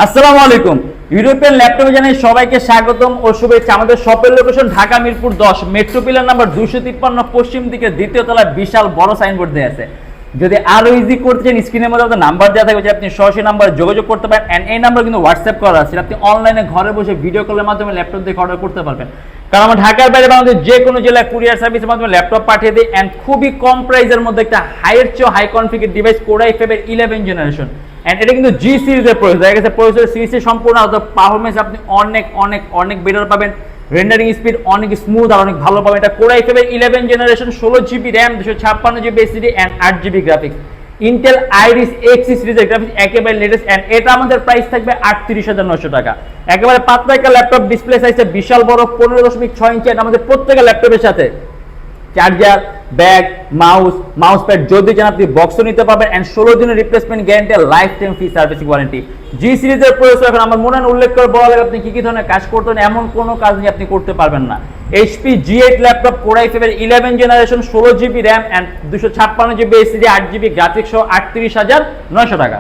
আসসালামু আলাইকুম। ইউরোপিয়ান ল্যাপটপে জানাই সবাইকে স্বাগতম ও শুভেচ্ছা। আমাদের শপের location Dhaka Mirpur 10, metro pillar number 253, পশ্চিম দিকে দ্বিতীয় তলায় বিশাল বড় সাইনবোর্ড দেওয়া আছে। যদি আরো ইজি করতে চান, স্ক্রিনের মধ্যে আমাদের নাম্বার দেওয়া থাকবে, আপনি সরাসরি নাম্বারে যোগাযোগ করতে পারেন। এন্ড এই নাম্বার কিন্তু হোয়াটসঅ্যাপ করা আছে, আপনি অনলাইনে ঘরে বসে ভিডিও কলের মাধ্যমে ল্যাপটপ দেখে অর্ডার করতে পারবেন। কারণ আমরা ঢাকার বাইরে বাংলাদেশ যে কোনো জেলায় কুরিয়ার সার্ভিসের মাধ্যমে ল্যাপটপ পাঠিয়ে দিই। এন্ড খুবই কম প্রাইসের মধ্যে একটা হাইয়ের চেয়ে high configure device Core i5 এর 11 জেনারেশন। এন্ড এটা কিন্তু জি সিরিজের প্রসেসর, দেখা গেছে প্রসেসর সিরিজে সম্পূর্ণ পারফরমেন্স আপনি অনেক অনেক অনেক বেটার পাবেন। রেন্ডারিং স্পিড অনেক স্মুথ আর অনেক ভালো পাবেন। এটা Core i5 এর 11 জেনারেশন, 16GB RAM, 256GB SSD and 8GB graphics. Intel Iris Xe সিরিজের গ্রাফিক্স একেবারে লেটেস্ট। এন্ড এটা আমাদের প্রাইস থাকবে 38,900 টাকা। একেবারে পাতলা একটা ল্যাপটপ, ডিসপ্লে সাইজটা বিশাল বড় 15.6 ইঞ্চি। আমাদের প্রত্যেকটা ল্যাপটপের সাথে চার্জার, ব্যাগ, মাউস প্যাড যদি চান আপনি বক্সও নিতে পারবেন। এন্ড 16 দিনের replacement guarantee, life time free servicing warranty. G সিরিজের প্রসেসর এখন আমার মনে উল্লেখ করে বলা লাগে আপনি কি কি ধরনের কাজ করতে পারেন, এমন কোনো কাজ নিয়ে আপনি করতে পারবেন না। HP G8 laptop Core i5 এর 11 জেনারেশন, 16GB RAM and 256GB SSD, 8GB graphics সহ 38,900 টাকা।